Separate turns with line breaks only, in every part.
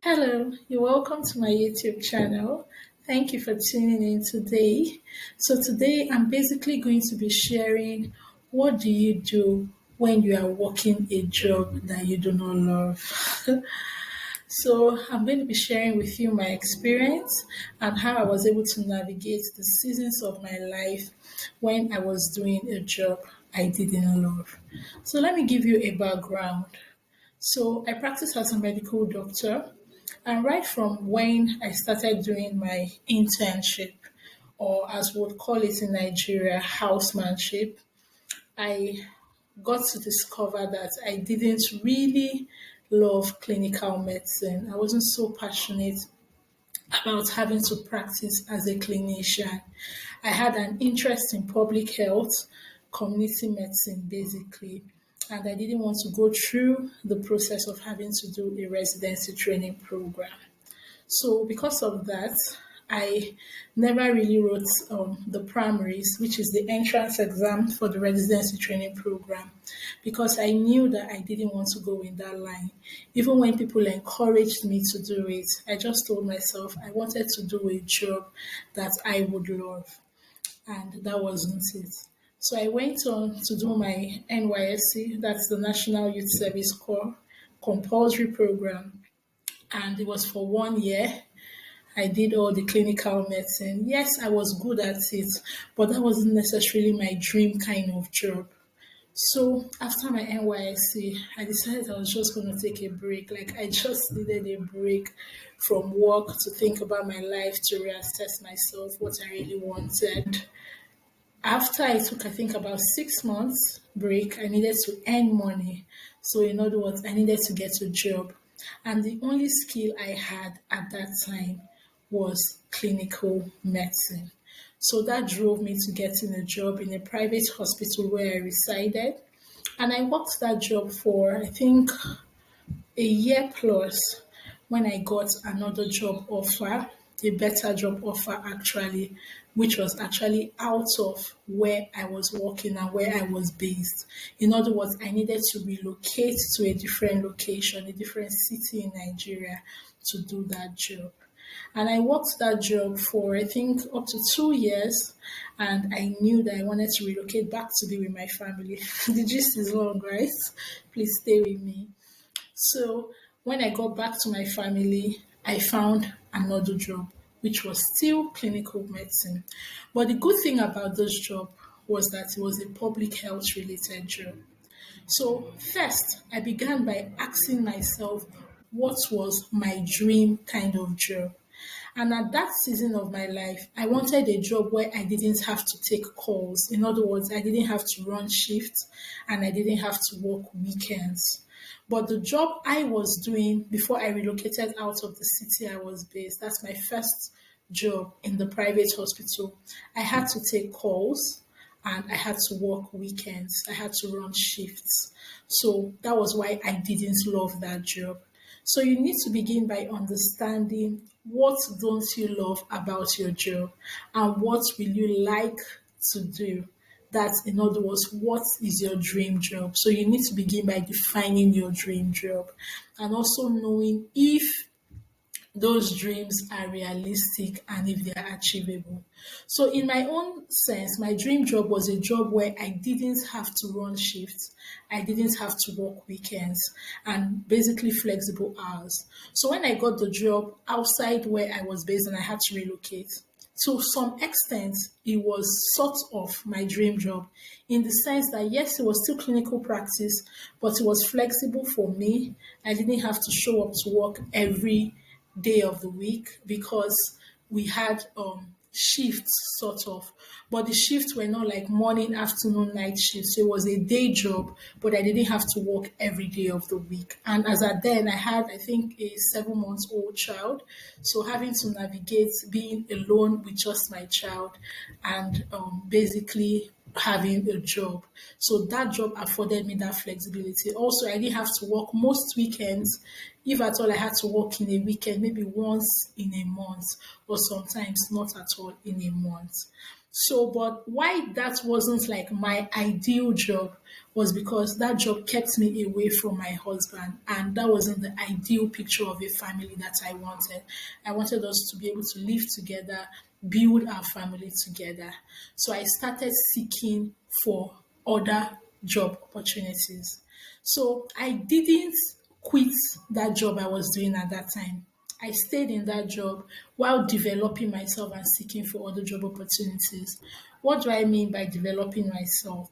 Hello, you're welcome to my YouTube channel. Thank you for tuning in today. So today I'm basically going to be sharing what do you do when you are working a job that you do not love. So I'm going to be sharing with you my experience and how I was able to navigate the seasons of my life when I was doing a job I didn't love. So let me give you a background. So I practice as a medical doctor, and right from when I started doing my internship, or as we would call it in Nigeria, housemanship, I got to discover that I didn't really love clinical medicine. I wasn't so passionate about having to practice as a clinician. I had an interest in public health, community medicine, basically, and I didn't want to go through the process of having to do a residency training program. So because of that, I never really wrote the primaries, which is the entrance exam for the residency training program, because I knew that I didn't want to go in that line. Even when people encouraged me to do it, I just told myself I wanted to do a job that I would love, and that wasn't it. So I went on to do my NYSC, that's the National Youth Service Corps compulsory program, and it was for 1 year. I did all the clinical medicine. Yes, I was good at it, but that wasn't necessarily my dream kind of job. So after my NYSC, I decided I was just going to take a break. Like I just needed a break from work to think about my life, to reassess myself, what I really wanted. After I took, I think, about 6 months break, I needed to earn money. So, in other words, I needed to get a job. And the only skill I had at that time was clinical medicine. So that drove me to getting a job in a private hospital where I resided. And I worked that job for, I think, a year plus when I got another job offer, a better job offer actually, which was actually out of where I was working and where I was based. In other words, I needed to relocate to a different location, a different city in Nigeria to do that job. And I worked that job for I think up to 2 years, and I knew that I wanted to relocate back to be with my family. The gist is long, right? Please stay with me. So when I got back to my family, I found another job, which was still clinical medicine. But the good thing about this job was that it was a public health related job. So first, I began by asking myself what was my dream kind of job. And at that season of my life, I wanted a job where I didn't have to take calls. In other words, I didn't have to run shifts and I didn't have to work weekends. But the job I was doing before I relocated out of the city I was based, that's my first job in the private hospital. I had to take calls and I had to work weekends. I had to run shifts. So that was why I didn't love that job. So you need to begin by understanding what don't you love about your job and what will you like to do. That's in other words, what is your dream job? So you need to begin by defining your dream job and also knowing if those dreams are realistic and if they are achievable. So, in my own sense, my dream job was a job where I didn't have to run shifts, I didn't have to work weekends, and basically flexible hours. So, when I got the job outside where I was based and I had to relocate, to some extent, it was sort of my dream job in the sense that yes, it was still clinical practice, but it was flexible for me. I didn't have to show up to work every day of the week because we had shifts sort of, but the shifts were not like morning, afternoon, night shifts. So it was a day job, but I didn't have to work every day of the week. And as at then, I had I think a 7 months old child, so having to navigate being alone with just my child and basically having a job. So that job afforded me that flexibility. Also, I didn't have to work most weekends If at all I had to work in a weekend, maybe once in a month, or sometimes not at all in a month. So, but why that wasn't like my ideal job was because that job kept me away from my husband, and that wasn't the ideal picture of a family that I wanted. I wanted us to be able to live together, build our family together. So I started seeking for other job opportunities. So I didn't quit that job I was doing at that time. I stayed in that job while developing myself and seeking for other job opportunities. What do I mean by developing myself?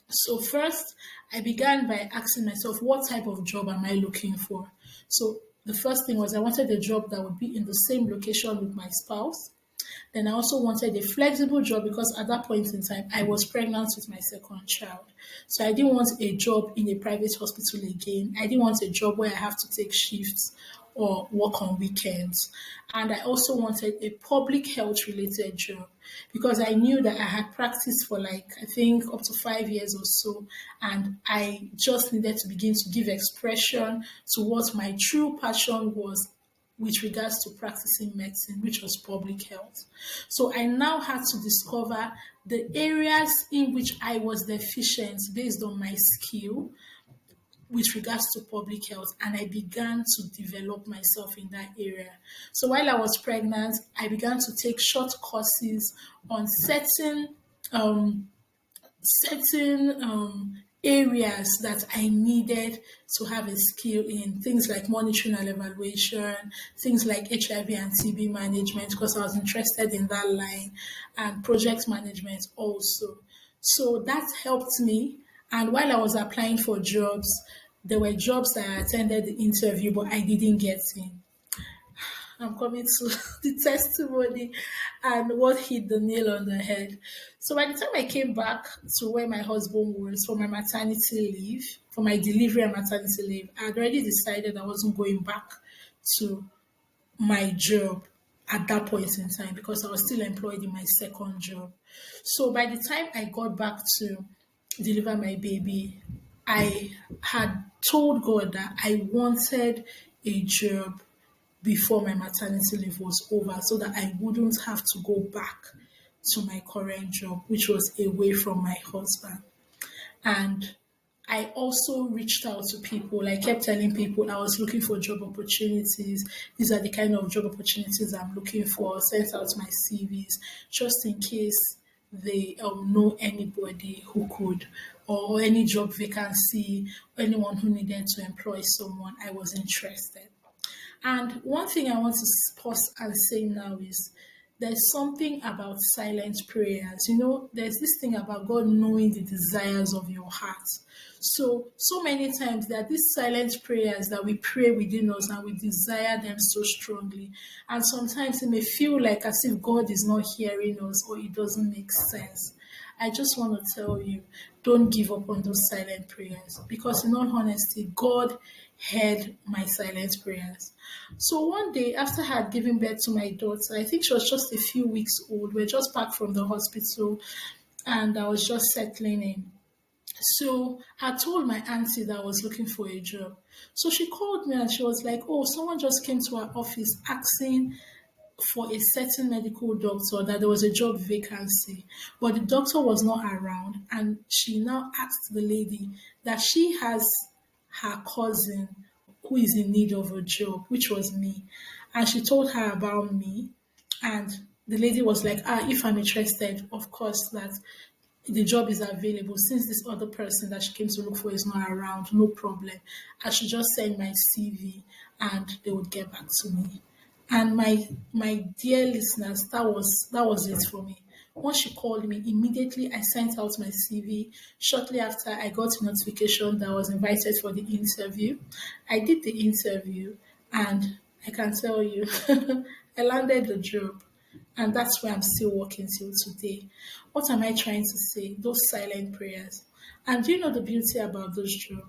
So first, I began by asking myself, what type of job am I looking for? So the first thing was I wanted a job that would be in the same location with my spouse. Then I also wanted a flexible job because at that point in time, I was pregnant with my second child. So I didn't want a job in a private hospital again. I didn't want a job where I have to take shifts or work on weekends. And I also wanted a public health related job because I knew that I had practiced for like, I think, up to 5 years or so. And I just needed to begin to give expression to what my true passion was with regards to practicing medicine, which was public health. So I now had to discover the areas in which I was deficient based on my skill with regards to public health, and I began to develop myself in that area. So while I was pregnant, I began to take short courses on certain areas that I needed to have a skill in, things like monitoring and evaluation, things like HIV and TB management, because I was interested in that line, and project management also. So that helped me. And while I was applying for jobs, there were jobs that I attended the interview, but I didn't get in. I'm coming to the testimony and what hit the nail on the head. So by the time I came back to where my husband was for my maternity leave, for my delivery and maternity leave, I had already decided I wasn't going back to my job at that point in time because I was still employed in my second job. So by the time I got back to deliver my baby, I had told God that I wanted a job before my maternity leave was over so that I wouldn't have to go back to my current job, which was away from my husband. And I also reached out to people. I kept telling people I was looking for job opportunities. These are the kind of job opportunities I'm looking for. Sent out my CVs just in case they know anybody who could, or any job vacancy, anyone who needed to employ someone. I was interested. And one thing I want to pause and say now is there's something about silent prayers. You know, there's this thing about God knowing the desires of your heart. So many times there are these silent prayers that we pray within us and we desire them so strongly. And sometimes it may feel like as if God is not hearing us or it doesn't make sense. I just want to tell you, don't give up on those silent prayers because, in all honesty, God heard my silent prayers. So one day, after I had given birth to my daughter, I think she was just a few weeks old. We are just back from the hospital, and I was just settling in. So I told my auntie that I was looking for a job. So she called me and she was like, "Oh, someone just came to our office asking for a certain medical doctor that there was a job vacancy, but the doctor was not around." And she now asked the lady that she has her cousin who is in need of a job, which was me. And she told her about me. And the lady was like, if I'm interested, of course, that the job is available. Since this other person that she came to look for is not around, no problem. I should just send my CV and they would get back to me. And my dear listeners, that was it for me. Once she called me, immediately I sent out my CV. Shortly after, I got a notification that I was invited for the interview. I did the interview, and I can tell you, I landed the job. And that's where I'm still working till today. What am I trying to say? Those silent prayers. And do you know the beauty about those jobs?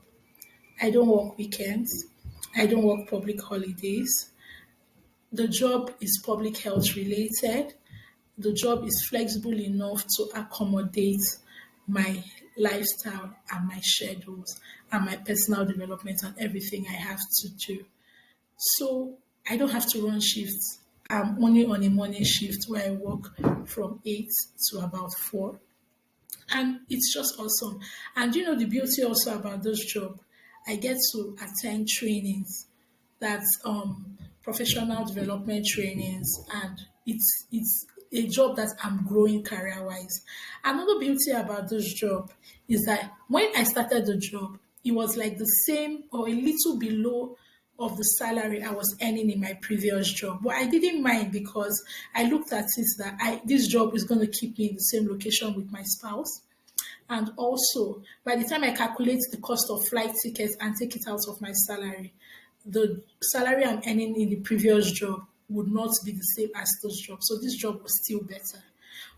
I don't work weekends. I don't work public holidays. The job is public health related. The job is flexible enough to accommodate my lifestyle and my schedules and my personal development and everything I have to do. So I don't have to run shifts. I'm only on a morning shift where I work from 8 to about 4. And it's just awesome. And you know the beauty also about this job, I get to attend trainings, that's professional development trainings, and it's a job that I'm growing career wise. Another beauty about this job is that when I started the job, it was like the same or a little below of the salary I was earning in my previous job. But I didn't mind because I looked at it that this job is going to keep me in the same location with my spouse. And also, by the time I calculate the cost of flight tickets and take it out of my salary, the salary I'm earning in the previous job would not be the same as this job. So this job was still better.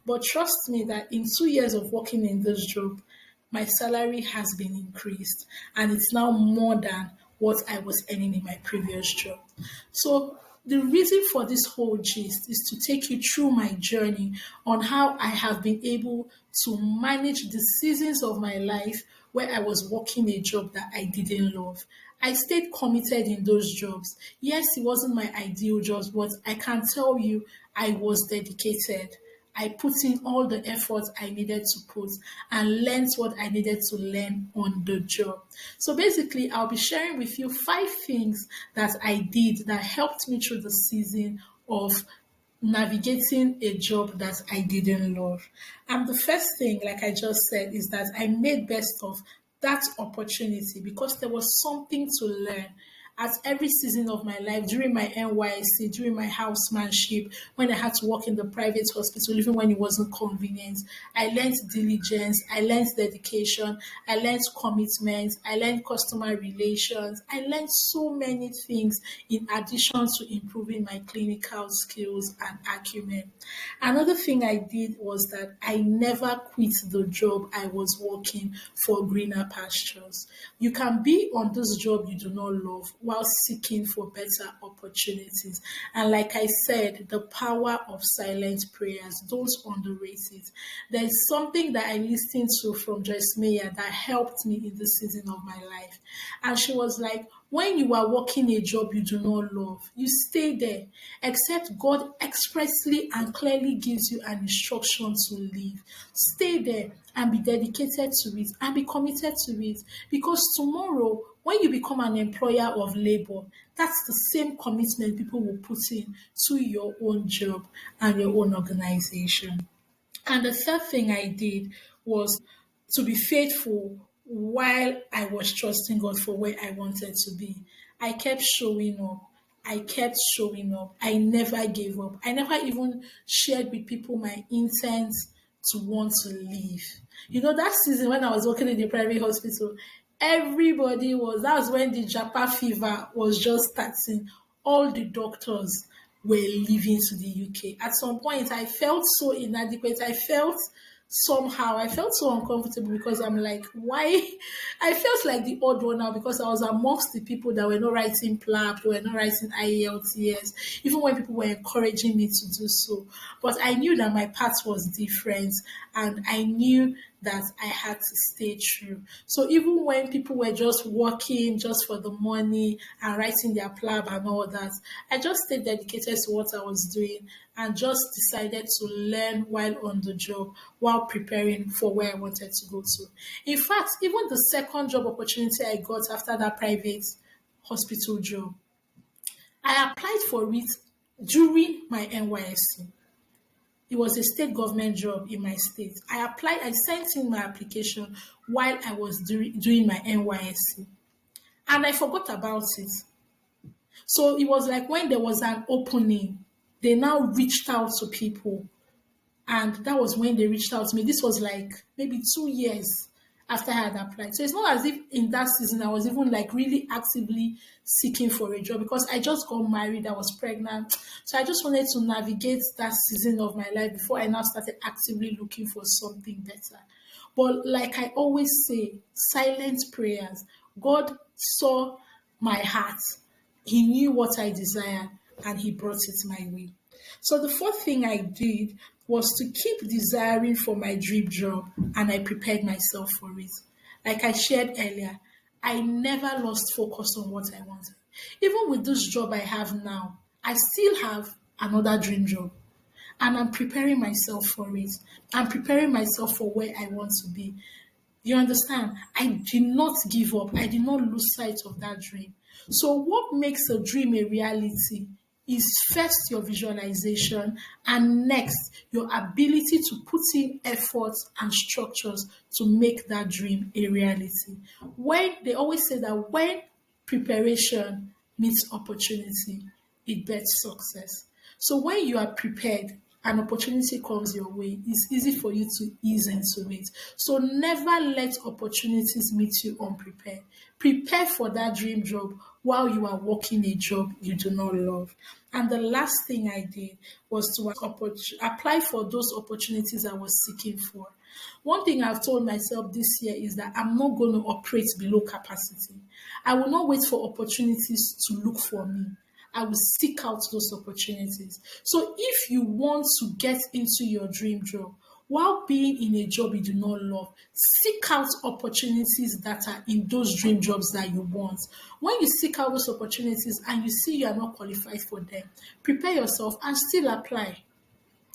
But trust me that in 2 years of working in this job, my salary has been increased and it's now more than what I was earning in my previous job. So the reason for this whole gist is to take you through my journey on how I have been able to manage the seasons of my life where I was working a job that I didn't love. I stayed committed in those jobs. Yes, it wasn't my ideal jobs, but I can tell you I was dedicated. I put in all the effort I needed to put and learned what I needed to learn on the job. So basically, I'll be sharing with you 5 things that I did that helped me through the season of navigating a job that I didn't love. And the first thing, like I just said, is that I made best of that opportunity because there was something to learn at every season of my life, during my NYSC, during my housemanship, when I had to work in the private hospital, even when it wasn't convenient. I learned diligence, I learned dedication, I learned commitment, I learned customer relations, I learned so many things in addition to improving my clinical skills and acumen. Another thing I did was that I never quit the job I was working for greener pastures. You can be on this job you do not love while seeking for better opportunities. And like I said, the power of silent prayers, don't underrate it. There's something that I listened to from Joyce Meyer that helped me in this season of my life. And she was like, when you are working a job you do not love, you stay there, except God expressly and clearly gives you an instruction to leave. Stay there and be dedicated to it and be committed to it. Because tomorrow, when you become an employer of labor, that's the same commitment people will put in to your own job and your own organization. And the third thing I did was to be faithful while I was trusting God for where I wanted to be. I kept showing up. I kept showing up. I never gave up. I never even shared with people my intent to want to leave. You know, that season when I was working in the private hospital, that was when the Japa fever was just starting. All the doctors were leaving to the UK. At some point, I felt so inadequate. I felt so uncomfortable because I'm like, why? I felt like the odd one out because I was amongst the people that were not writing PLAB, they were not writing IELTS, even when people were encouraging me to do so. But I knew that my path was different and I knew that I had to stay true. So even when people were just working just for the money and writing their PLAB and all that, I just stayed dedicated to what I was doing and just decided to learn while on the job, while preparing for where I wanted to go to. In fact, even the second job opportunity I got after that private hospital job, I applied for it during my NYSC. It was a state government job in my state. I sent in my application while I was doing my NYSC and I forgot about it. So it was like when there was an opening, they now reached out to people. And that was when they reached out to me. This was like maybe 2 years after I had applied. So it's not as if in that season I was even like really actively seeking for a job because I just got married, I was pregnant. So I just wanted to navigate that season of my life before I now started actively looking for something better. But like I always say, silent prayers. God saw my heart. He knew what I desired and he brought it my way. So the fourth thing I did was to keep desiring for my dream job and I prepared myself for it. Like I shared earlier, I never lost focus on what I wanted. Even with this job I have now, I still have another dream job, and I'm preparing myself for it. I'm preparing myself for where I want to be. You understand? I did not give up. I did not lose sight of that dream. So, what makes a dream a reality is first your visualization, and next your ability to put in efforts and structures to make that dream a reality. When they always say that when preparation meets opportunity, it bets success. So when you are prepared, an opportunity comes your way, it's easy for you to ease into it. So never let opportunities meet you unprepared. Prepare for that dream job while you are working a job you do not love. And the last thing I did was to apply for those opportunities I was seeking for. One thing I've told myself this year is that I'm not going to operate below capacity. I will not wait for opportunities to look for me. I will seek out those opportunities. So if you want to get into your dream job while being in a job you do not love, seek out opportunities that are in those dream jobs that you want. When you seek out those opportunities and you see you are not qualified for them, prepare yourself and still apply.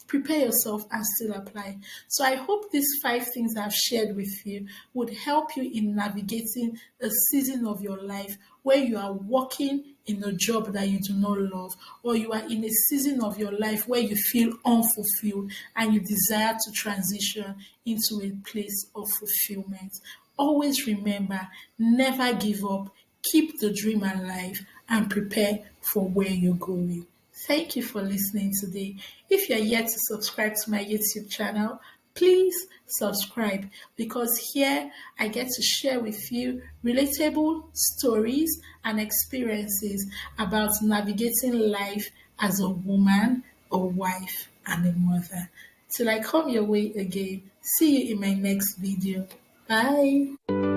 Prepare yourself and still apply. So I hope these 5 things I've shared with you would help you in navigating a season of your life where you are working in a job that you do not love, or you are in a season of your life where you feel unfulfilled and you desire to transition into a place of fulfillment. Always remember, never give up, keep the dream alive, and prepare for where you're going. Thank you for listening today. If you're yet to subscribe to my YouTube channel, please subscribe, because here I get to share with you relatable stories and experiences about navigating life as a woman, a wife, and a mother. Till I come your way again, see you in my next video. Bye.